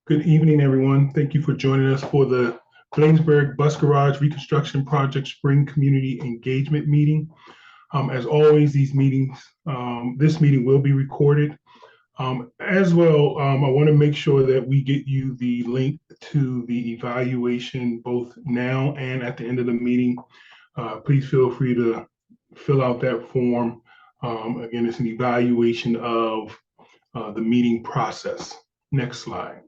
Good evening, everyone. Thank you for joining us for the Bladensburg Bus Garage Reconstruction Project Spring Community Engagement Meeting. As always, this meeting will be recorded. As well, I want to make sure that we get you the link to the evaluation both now and at the end of the meeting. Please feel free to fill out that form. Again, it's an evaluation of the meeting process. Next slide.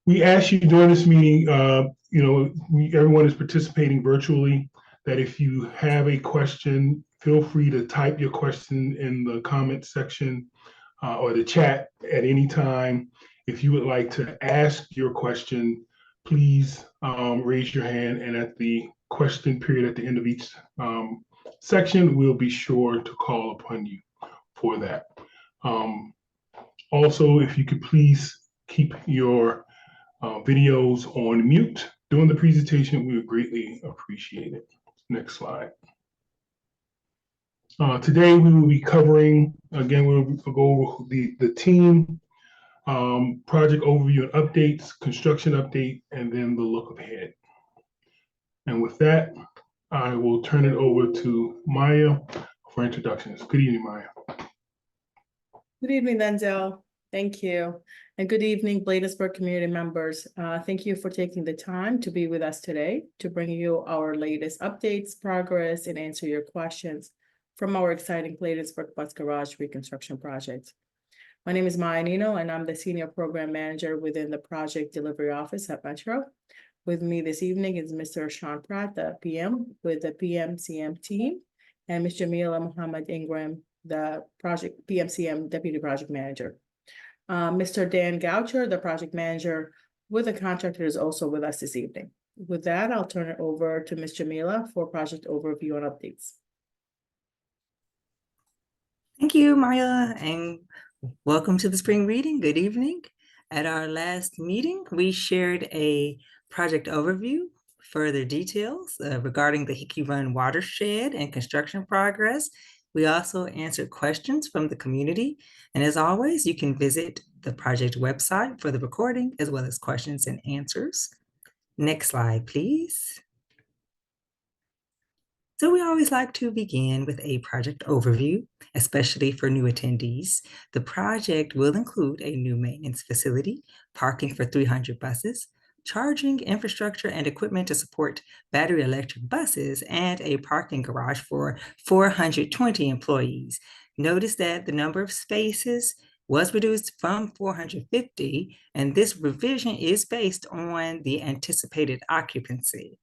We ask you during this meeting, everyone is participating virtually, that if you have a question, feel free to type your question in the comment section or the chat at any time. If you would like to ask your question, please raise your hand, and at the question period at the end of each section, we'll be sure to call upon you for that. Also, if you could please keep your videos on mute during the presentation, we would greatly appreciate it. Next slide. Today we will be covering, again, we'll go over the team, project overview and updates, construction update, and then the look ahead. And with that, I will turn it over to Maya for introductions. Good evening, Maya. Good evening, Denzel. Thank you. And good evening, Bladensburg community members. Thank you for taking the time to be with us today to bring you our latest updates, progress, and answer your questions from our exciting Bladensburg Bus Garage Reconstruction Project. My name is Maya Nino, and I'm the Senior Program Manager within the Project Delivery Office at Metro. With me this evening is Mr. Sean Pratt, the PM with the PMCM team, and Ms. Jamila Muhammad Ingram, the Project PMCM Deputy Project Manager. Mr. Dan Goucher, the project manager with the contractor, is also with us this evening. With that, I'll turn it over to Ms. Jamila for project overview and updates. Thank you, Maya, and welcome to the spring reading. Good evening. At our last meeting, we shared a project overview, further details regarding the Hickey Run watershed and construction progress. We also answered questions from the community. And as always, you can visit the project website for the recording as well as questions and answers. Next slide, please. So we always like to begin with a project overview, especially for new attendees. The project will include a new maintenance facility, parking for 300 buses, charging infrastructure and equipment to support battery electric buses, and a parking garage for 420 employees. Notice that the number of spaces was reduced from 450, and this revision is based on the anticipated occupancy.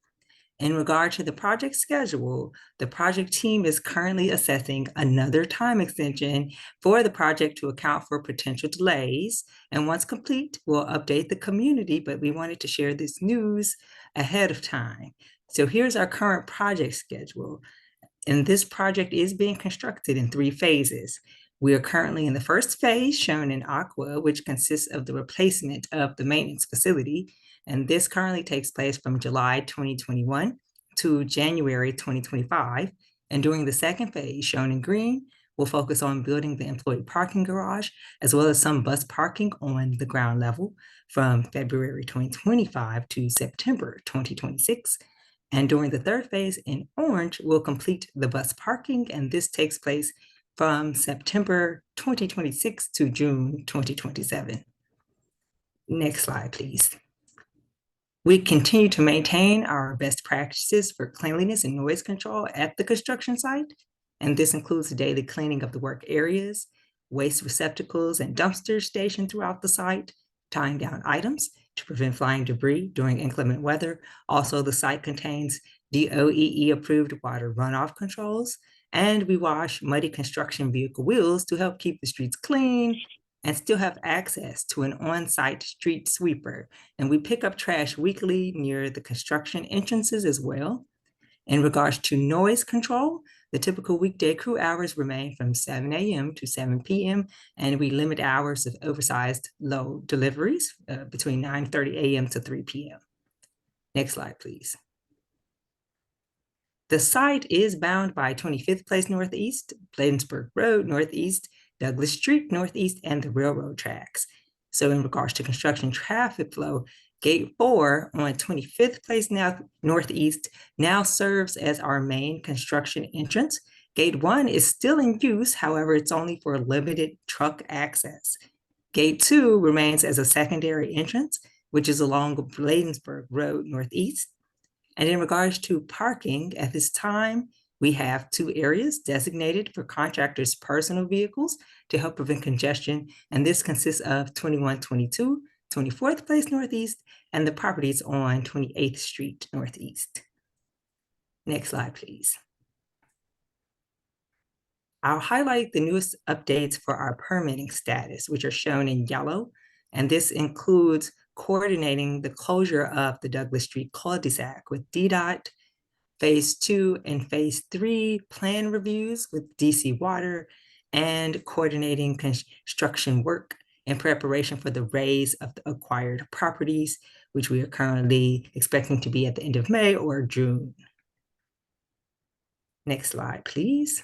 In regard to the project schedule, the project team is currently assessing another time extension for the project to account for potential delays. And once complete, we'll update the community, but we wanted to share this news ahead of time. So here's our current project schedule. And this project is being constructed in 3 phases. We are currently in the first phase, shown in aqua, which consists of the replacement of the maintenance facility. And this currently takes place from July 2021 to January 2025. And during the second phase, shown in green, we'll focus on building the employee parking garage, as well as some bus parking on the ground level from February 2025 to September 2026. And during the third phase, in orange, we'll complete the bus parking, and this takes place from September 2026 to June 2027. Next slide, please. We continue to maintain our best practices for cleanliness and noise control at the construction site, and this includes the daily cleaning of the work areas, waste receptacles and dumpsters stationed throughout the site, tying down items to prevent flying debris during inclement weather. Also, the site contains DOEE-approved water runoff controls, and we wash muddy construction vehicle wheels to help keep the streets clean and still have access to an on-site street sweeper. And we pick up trash weekly near the construction entrances as well. In regards to noise control, the typical weekday crew hours remain from 7 a.m. to 7 p.m., and we limit hours of oversized load deliveries between 9:30 a.m. to 3 p.m. Next slide, please. The site is bound by 25th Place Northeast, Bladensburg Road Northeast, Douglas Street Northeast, and the railroad tracks. So in regards to construction traffic flow, Gate 4 on 25th Place now Northeast now serves as our main construction entrance. Gate 1 is still in use, however, it's only for limited truck access. Gate 2 remains as a secondary entrance, which is along Bladensburg Road Northeast. And in regards to parking, at this time, we have 2 areas designated for contractors' personal vehicles to help prevent congestion, and this consists of 2122, 24th Place Northeast, and the properties on 28th Street Northeast. Next slide, please. I'll highlight the newest updates for our permitting status, which are shown in yellow, and this includes coordinating the closure of the Douglas Street cul-de-sac with DDOT, Phase 2 and Phase 3 plan reviews with DC Water, and coordinating construction work in preparation for the raise of the acquired properties, which we are currently expecting to be at the end of May or June. Next slide, please.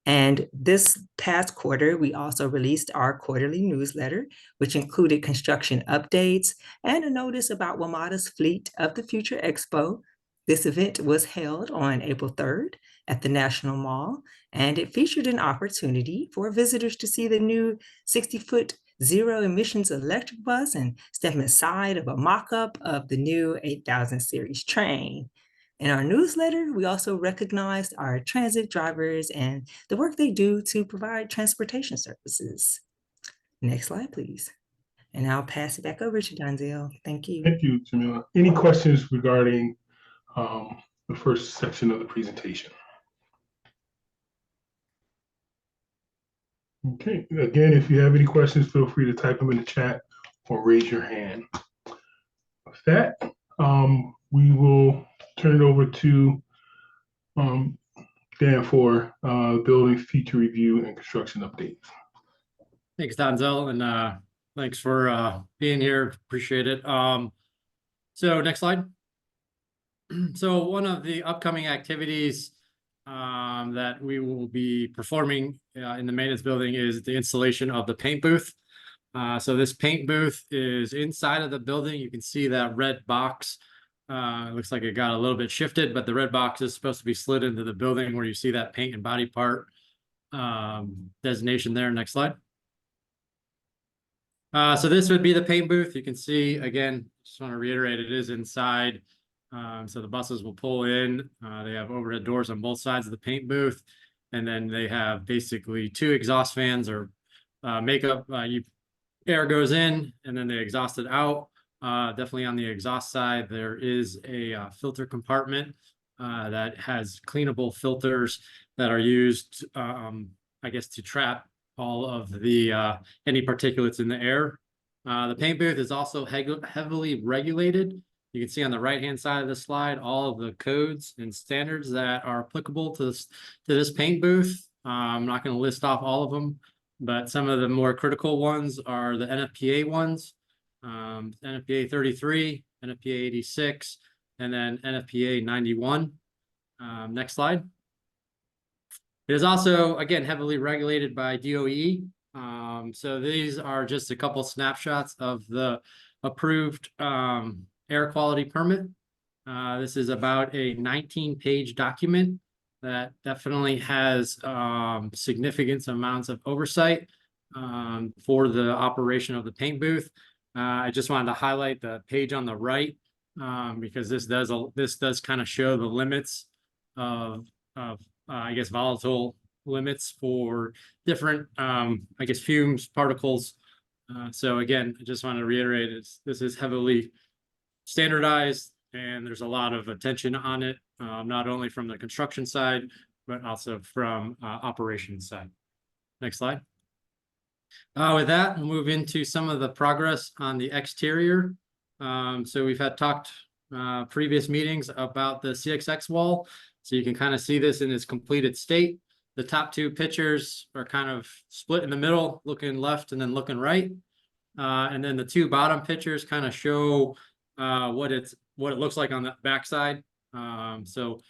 And this past quarter, we also released our quarterly newsletter, which included construction updates and a notice about WMATA's Fleet of the Future Expo. This event was held on April 3rd at the National Mall, and it featured an opportunity for visitors to see the new 60-foot zero emissions electric bus and step inside of a mock-up of the new 8000 series train. In our newsletter, we also recognized our transit drivers and the work they do to provide transportation services. Next slide, please. And I'll pass it back over to Donzel. Thank you. Thank you, Jamila. Any questions regarding the first section of the presentation? Okay, again, if you have any questions, feel free to type them in the chat or raise your hand. With that, we will turn it over to Dan for building feature review and construction updates. Thanks, Donzel, and thanks for being here. Appreciate it. So next slide. So one of the upcoming activities that we will be performing in the maintenance building is the installation of the paint booth. So this paint booth is inside of the building. You can see that red box. It looks like it got a little bit shifted, but the red box is supposed to be slid into the building where you see that paint and body part designation there. Next slide. So this would be the paint booth. You can see, again, just want to reiterate, it is inside. So the buses will pull in. They have overhead doors on both sides of the paint booth. And then they have basically 2 exhaust fans or makeup. Air goes in and then they exhaust it out. Definitely on the exhaust side, there is a filter compartment that has cleanable filters that are used, I guess, to trap all of the any particulates in the air. The paint booth is also heavily regulated. You can see on the right-hand side of the slide all of the codes and standards that are applicable to this paint booth. I'm not going to list off all of them, but some of the more critical ones are the NFPA ones. NFPA 33, NFPA 86, and then NFPA 91. Next slide. It is also, again, heavily regulated by DOE. So these are just a couple snapshots of the approved air quality permit. This is about a 19-page document that definitely has significant amounts of oversight for the operation of the paint booth. I just wanted to highlight the page on the right because this does kind of show the limits of I guess volatile limits for different I guess fumes, particles. So again, I just want to reiterate this is heavily standardized and there's a lot of attention on it, not only from the construction side but also from operations side. Next slide. With that, we'll move into some of the progress on the exterior. So we've had talked previous meetings about the CXX wall. So you can kind of see this in its completed state. The top 2 pictures are kind of split in the middle, looking left and then looking right. And then the 2 bottom pictures kind of show what it looks like on the backside. So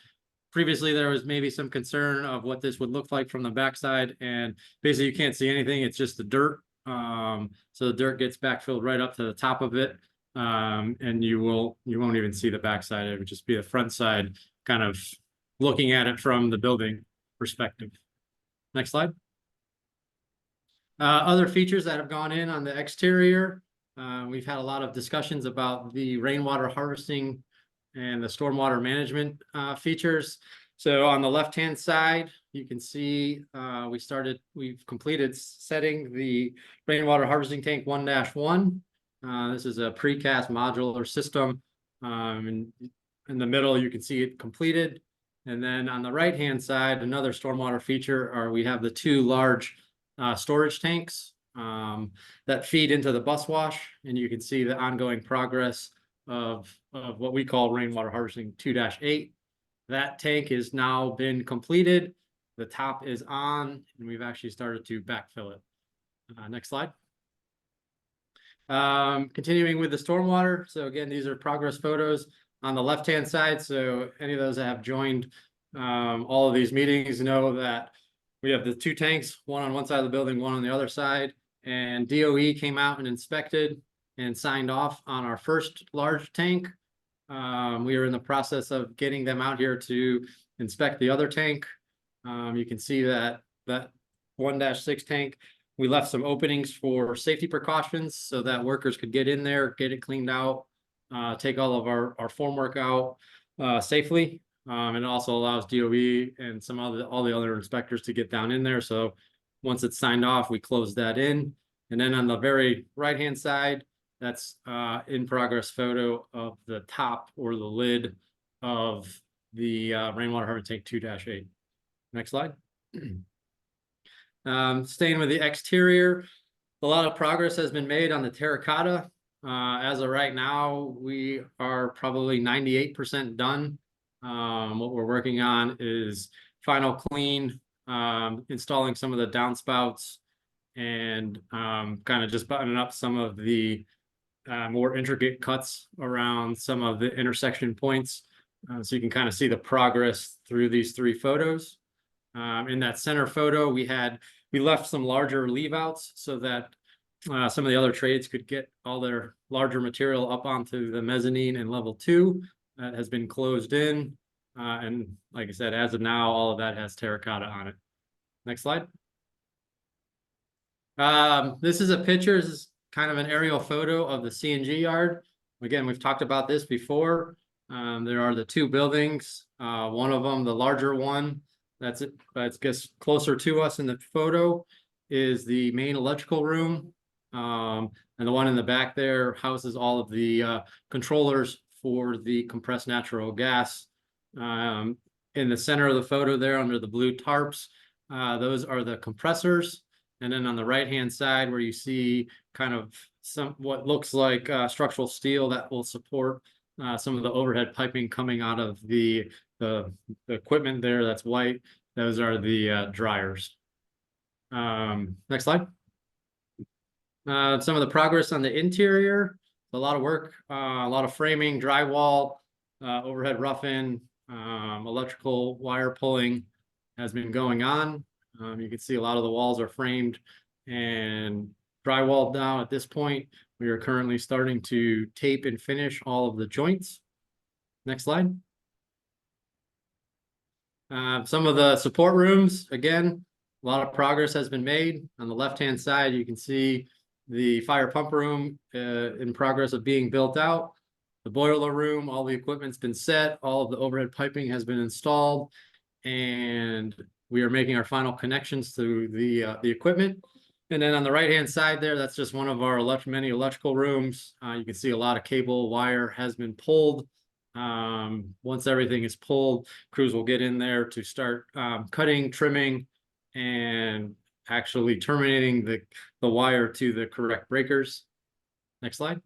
previously there was maybe some concern of what this would look like from the backside, and basically you can't see anything. It's just the dirt. So the dirt gets backfilled right up to the top of it. And you won't even see the backside. It would just be the front side, kind of looking at it from the building perspective. Next slide. Other features that have gone in on the exterior. We've had a lot of discussions about the rainwater harvesting and the stormwater management features. So on the left-hand side, you can see we've completed setting the rainwater harvesting tank 1-1. This is a precast modular system. And in the middle, you can see it completed. And then on the right-hand side, another stormwater feature we have the 2 large storage tanks that feed into the bus wash. And you can see the ongoing progress of what we call rainwater harvesting 2-8. That tank has now been completed. The top is on, and we've actually started to backfill it. Next slide. Continuing with the stormwater. So again, these are progress photos on the left-hand side. So any of those that have joined all of these meetings know that we have the 2 tanks, one on one side of the building, one on the other side. And DOE came out and inspected and signed off on our first large tank. We are in the process of getting them out here to inspect the other tank. You can see that 1-6 tank, we left some openings for safety precautions so that workers could get in there, get it cleaned out, take all of our formwork out safely. And it also allows DOE and all the other inspectors to get down in there. So once it's signed off, we close that in. And then on the very right-hand side, that's in progress photo of the top or the lid of the rainwater harvesting tank 2-8. Next slide. Staying with the exterior, a lot of progress has been made on the terracotta. As of right now, we are probably 98% done. What we're working on is final clean, installing some of the downspouts, and kind of just buttoning up some of the more intricate cuts around some of the intersection points. So you can kind of see the progress through these 3 photos. In that center photo, we left some larger leave outs so that some of the other trades could get all their larger material up onto the mezzanine and level 2. That has been closed in. And like I said, as of now, all of that has terracotta on it. Next slide. This is a picture. This is kind of an aerial photo of the CNG yard. Again, we've talked about this before. There are the 2 buildings. One of them, the larger one, that's gets closer to us in the photo, is the main electrical room. And the one in the back there houses all of the controllers for the compressed natural gas. In the center of the photo there under the blue tarps, those are the compressors. And then on the right-hand side where you see kind of what looks like structural steel that will support some of the overhead piping coming out of the equipment there that's white, those are the dryers. Next slide. Some of the progress on the interior, a lot of work, a lot of framing, drywall, overhead roughing, electrical wire pulling has been going on. You can see a lot of the walls are framed and drywalled now at this point. We are currently starting to tape and finish all of the joints. Next slide. Some of the support rooms, again, a lot of progress has been made. On the left-hand side, you can see the fire pump room in progress of being built out. The boiler room, all the equipment's been set, all of the overhead piping has been installed, and we are making our final connections to the equipment. And then on the right-hand side there, that's just one of our many electrical rooms. You can see a lot of cable wire has been pulled. Once everything is pulled, crews will get in there to start cutting, trimming, and actually terminating the wire to the correct breakers. Next slide.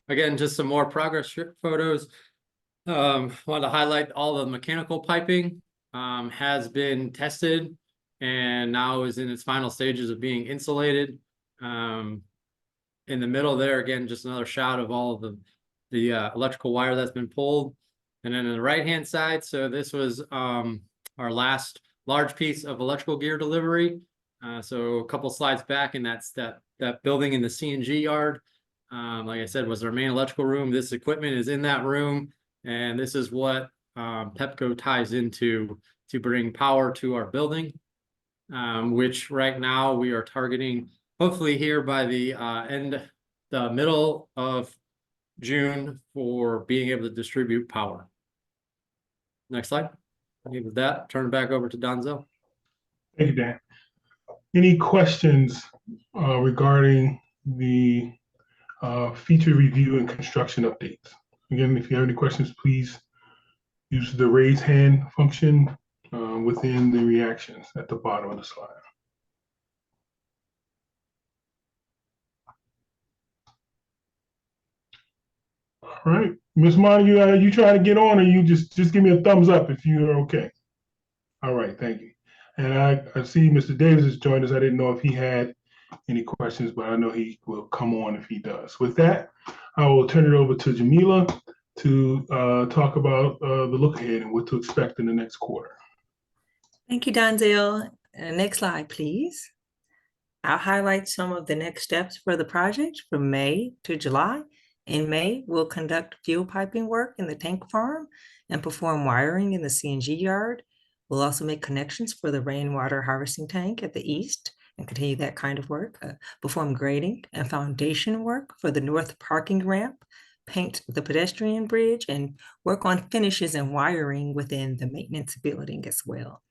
Again, just some more progress photos. Want to highlight all the mechanical piping has been tested and now is in its final stages of being insulated. In the middle there, again, just another shot of all of the electrical wire that's been pulled. And then on the right-hand side, so this was our last large piece of electrical gear delivery. So a couple slides back, and that's that building in the CNG yard. Like I said, was our main electrical room. This equipment is in that room, and this is what Pepco ties into to bring power to our building, which right now we are targeting hopefully here by the middle of June for being able to distribute power. Next slide. With that, turn it back over to Donzel. Thank you, Dan. Any questions regarding the feature review and construction updates? Again, if you have any questions, please use the raise hand function within the reactions at the bottom of the slide. All right, Ms. Montague, are you trying to get on, or you just give me a thumbs up if you're okay? All right, thank you. And I see Mr. Davis has joined us. I didn't know if he had any questions, but I know he will come on if he does. With that, I will turn it over to Jamila to talk about the look ahead and what to expect in the next quarter. Thank you, Donzel. Next slide, please. I'll highlight some of the next steps for the project from May to July. In May, we'll conduct fuel piping work in the tank farm and perform wiring in the CNG yard. We'll also make connections for the rainwater harvesting tank at the east and continue that kind of work, perform grading and foundation work for the north parking ramp, paint the pedestrian bridge, and work on finishes and wiring within the maintenance building as well.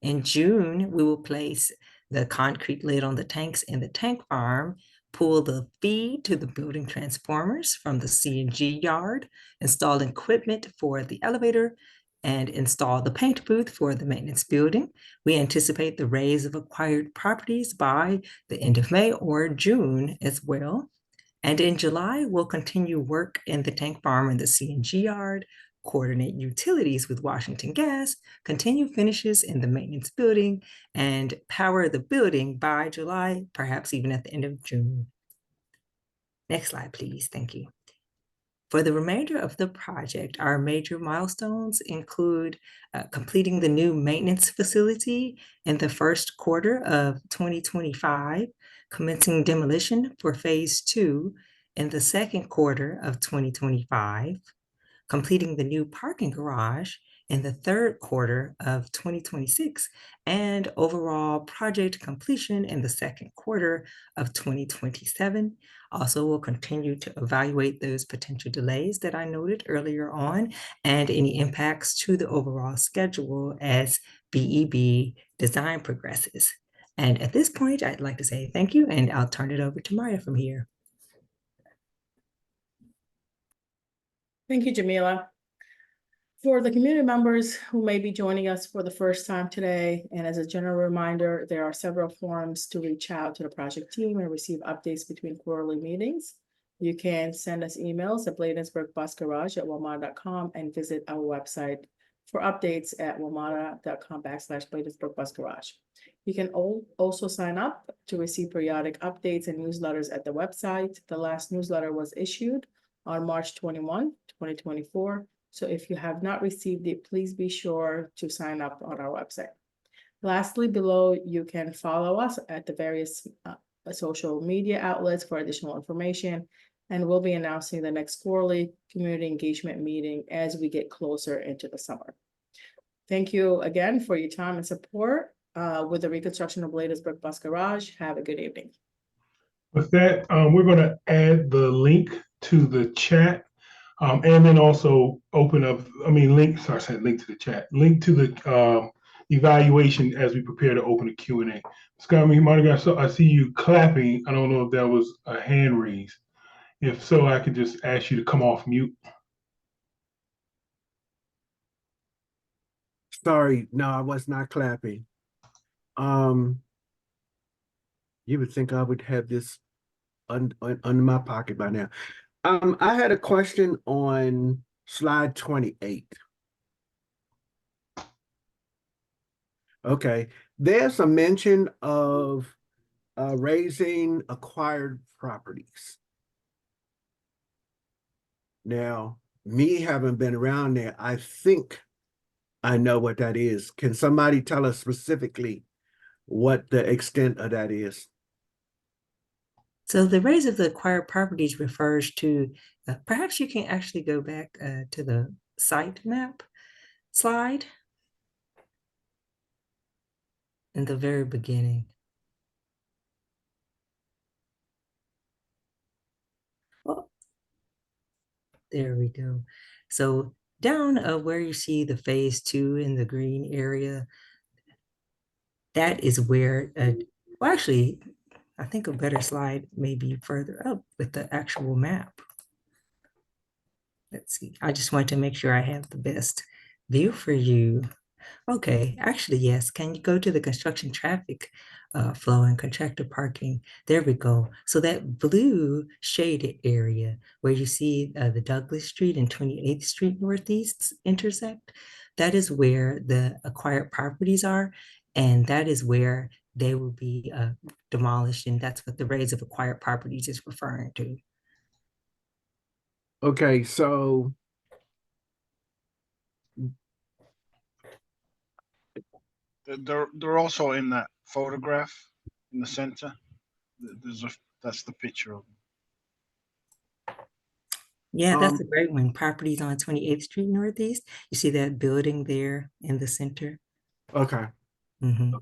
In June, we will place the concrete lid on the tanks in the tank farm, pull the feed to the building transformers from the CNG yard, install equipment for the elevator, and install the paint booth for the maintenance building. We anticipate the raise of acquired properties by the end of May or June as well. And in July, we'll continue work in the tank farm and the CNG yard, coordinate utilities with Washington Gas, continue finishes in the maintenance building, and power the building by July, perhaps even at the end of June. Next slide, please. Thank you. For the remainder of the project, our major milestones include completing the new maintenance facility in the first quarter of 2025, commencing demolition for phase 2 in the second quarter of 2025, completing the new parking garage in the third quarter of 2026, and overall project completion in the second quarter of 2027. Also, we'll continue to evaluate those potential delays that I noted earlier on and any impacts to the overall schedule as BEB design progresses. And at this point, I'd like to say thank you, and I'll turn it over to Maya from here. Thank you, Jamila. For the community members who may be joining us for the first time today, and as a general reminder, there are several forms to reach out to the project team and receive updates between quarterly meetings. You can send us emails at bladensburgbusgarage@womata.com and visit our website for updates at womata.com/bladensburgbusgarage. You can also sign up to receive periodic updates and newsletters at the website. The last newsletter was issued on March 21, 2024. So if you have not received it, please be sure to sign up on our website. Lastly, below, you can follow us at the various social media outlets for additional information, and we'll be announcing the next quarterly community engagement meeting as we get closer into the summer. Thank you again for your time and support with the reconstruction of Bladensburg Bus Garage. Have a good evening. With that, we're going to add the link to the chat. And then also open up, link to the chat, link to the evaluation as we prepare to open the Q&A. Scott, Monica, I see you clapping. I don't know if that was a hand raise. If so, I could just ask you to come off mute. Sorry, no, I was not clapping. You would think I would have this under my pocket by now. I had a question on slide 28. Okay, there's a mention of raising acquired properties. Now, me having been around there, I think I know what that is. Can somebody tell us specifically what the extent of that is? So the raise of the acquired properties refers to, perhaps you can actually go back to the site map slide in the very beginning. Oh, there we go. So down where you see the phase 2 in the green area, that is where, well, actually, I think a better slide may be further up with the actual map. Let's see. I just want to make sure I have the best view for you. Okay, actually, yes. Can you go to the construction traffic flow and contractor parking? There we go. So that blue shaded area where you see the Douglas Street and 28th Street Northeast intersect, that is where the acquired properties are, and that is where they will be demolished, and that's what the raise of acquired properties is referring to. Okay, so they're also in that photograph in the center. That's the picture of them. Yeah, that's Um, a great one. Properties on 28th Street Northeast. You see that building there in the center? okay, Mhm.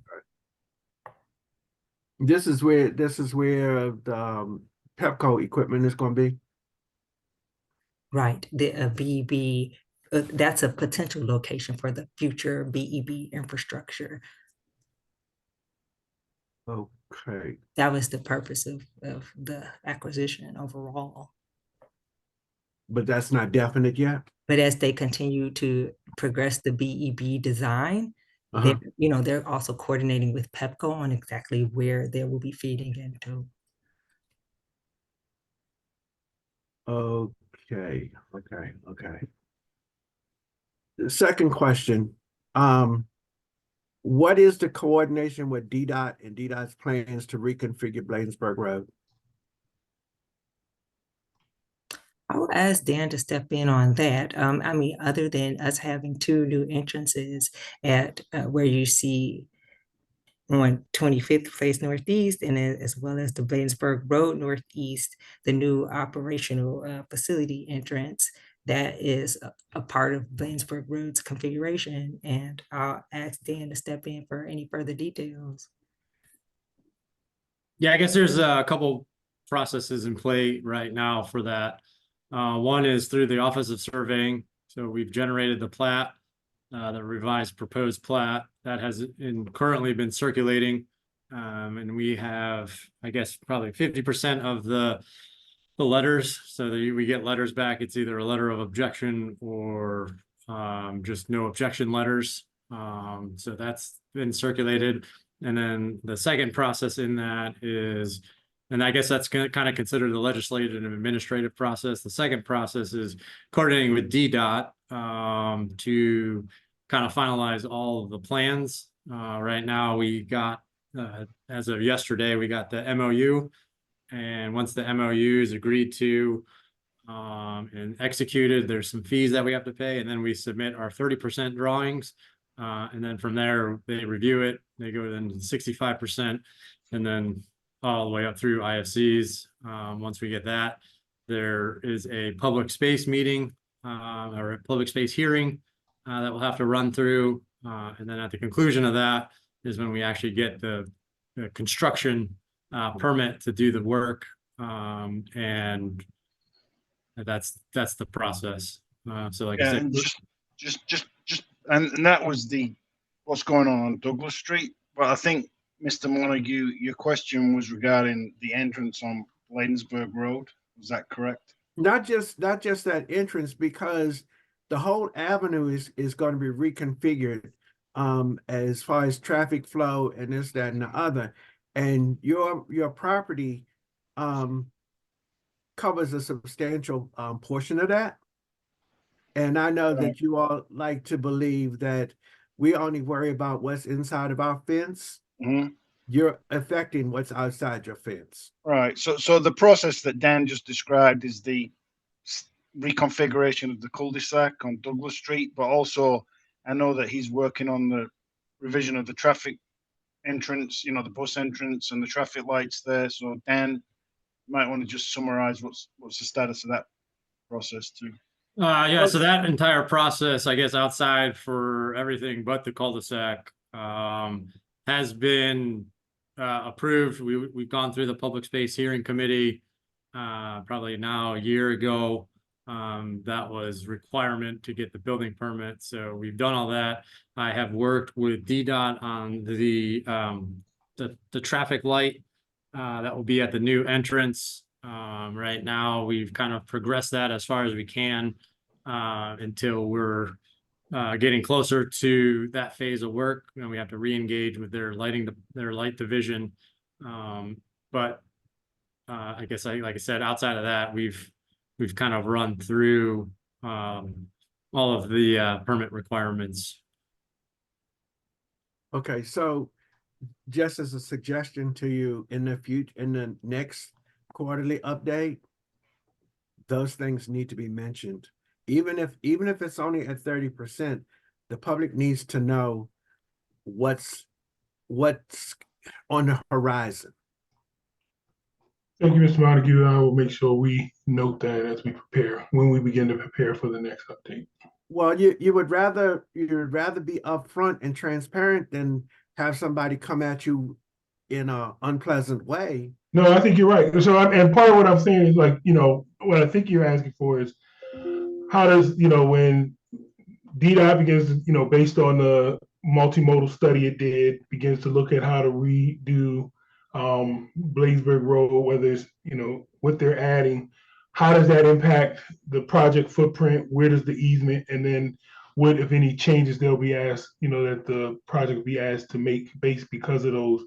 this is where the Pepco equipment is going to be. Right, the BEB, that's a potential location for the future BEB infrastructure. Okay, That was the purpose of the acquisition overall. but that's not definite yet. But as they continue to progress the BEB design, Uh-huh. they're also coordinating with Pepco on exactly where they will be feeding into. Okay. The second question, what is the coordination with DDOT and DDOT's plans to reconfigure Bladensburg Road? I'll ask Dan to step in on that. I mean, other than us having 2 new entrances at where you see on 25th Place Northeast, and as well as the Bladensburg Road Northeast, the new operational facility entrance that is a part of Bladensburg Road's configuration. And I'll ask Dan to step in for any further details. Yeah, I guess there's a couple processes in play right now for that. One is through the Office of Surveying. So we've generated the plat, the revised proposed plat that has currently been circulating. And we have, I guess, probably 50% of the letters. So that we get letters back. It's either a letter of objection or just no objection letters. So that's been circulated. And then the second process in that is, and I guess that's kind of considered the legislative and administrative process. The second process is coordinating with DDOT to kind of finalize all of the plans. Right now, we got, as of yesterday, we got the MOU. And once the MOU is agreed to and executed, there's some fees that we have to pay. And then we submit our 30% drawings. And then from there, they review it. They go then 65%, and then all the way up through IFCs. Once we get that, there is a public space meeting or a public space hearing that we'll have to run through. And then at the conclusion of that is when we actually get the construction permit to do the work. And that's the process. So like I said, and and that was what's going on Douglas Street. But I think, Mr. Montague, your question was regarding the entrance on Bladensburg Road. Is that correct? Not just that entrance, because the whole avenue is going to be reconfigured as far as traffic flow and this, that, and the other. And your property covers a substantial portion of that. And I know that you all like to believe that we only worry about what's inside of our fence. Mm-hmm. You're affecting what's outside your fence. Right. So the process that Dan just described is reconfiguration of the cul-de-sac on Douglas Street, but also I know that he's working on the revision of the traffic entrance, you know, the bus entrance and the traffic lights there. So Dan, you might want to just summarize what's the status of that process too. Yeah, so that entire process, I guess, outside for everything but the cul-de-sac, has been approved. We've gone through the public space hearing committee probably now a year ago. That was requirement to get the building permit. So we've done all that. I have worked with DDOT on the traffic light that will be at the new entrance. Right now, we've kind of progressed that as far as we can until we're getting closer to that phase of work. And we have to re-engage with their light division. But I guess like I said, outside of that, we've kind of run through all of the permit requirements. Okay, so just as a suggestion to you, in the next quarterly update, those things need to be mentioned. Even if it's only at 30%, the public needs to know what's on the horizon. Thank you, Mr. Montague. I will make sure we note that as we prepare, when we begin to prepare for the next update. Well, you'd rather be upfront and transparent than have somebody come at you in an unpleasant way. No, I think you're right. So, and part of what I'm saying is, like, you know, what I think you're asking for is, how does, you know, when DDOT begins, you know, based on the multimodal study it did, begins to look at how to redo Bladensburg Road, whether it's, you know, what they're adding, how does that impact the project footprint? Where does the easement, and then what, if any, changes they'll be asked, you know, that the project will be asked to make based because of those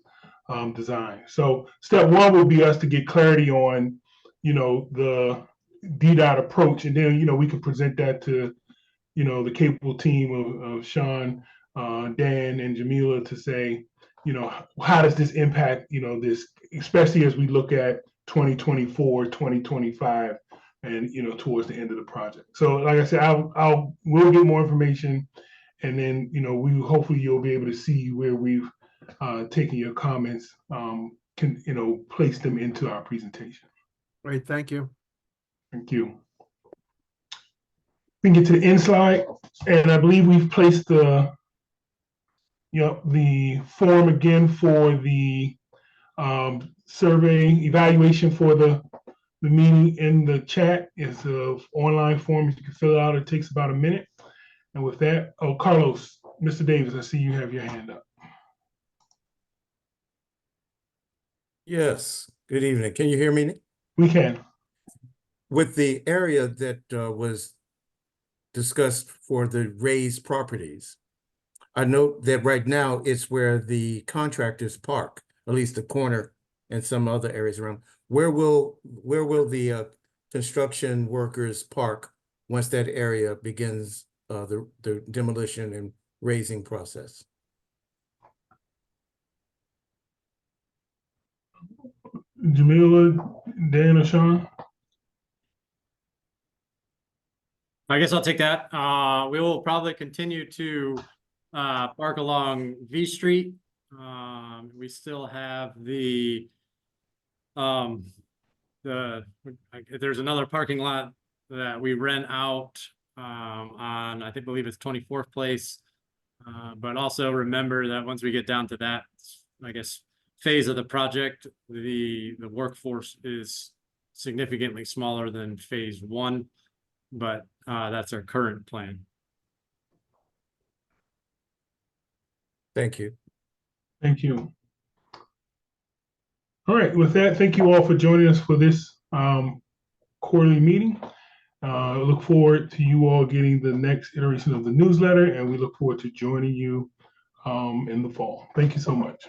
designs. So step one will be us to get clarity on, you know, the DDOT approach, and then, you know, we can present that to, you know, the capable team of Sean, Dan, and Jamila to say, you know, how does this impact, you know, this, especially as we look at 2024, 2025, and, you know, towards the end of the project. So like I said, we'll get more information, and then, you know, hopefully you'll be able to see where we've taken your comments, can, you know, place them into our presentation. Great, thank you. Thank you. We can get to the end slide, and I believe we've placed the form again for the survey evaluation for the meeting in the chat. It's an online form you can fill out. It takes about a minute. And with that, oh, Carlos, Mr. Davis, I see you have your hand up. Yes, good evening. Can you hear me? We can. With the area that was discussed for the raised properties, I note that right now it's where the contractors park, at least the corner and some other areas around. Where will the construction workers park once that area begins the demolition and raising process? Jamila, Dan, or Sean? I guess I'll take that. We will probably continue to park along V Street. We still have there's another parking lot that we rent out on, I believe it's 24th Place. But also remember that once we get down to that, I guess, phase of the project, the workforce is significantly smaller than phase one, but that's our current plan. Thank you. Thank you. All right, with that, thank you all for joining us for this quarterly meeting. I look forward to you all getting the next iteration of the newsletter, and we look forward to joining you in the fall. Thank you so much.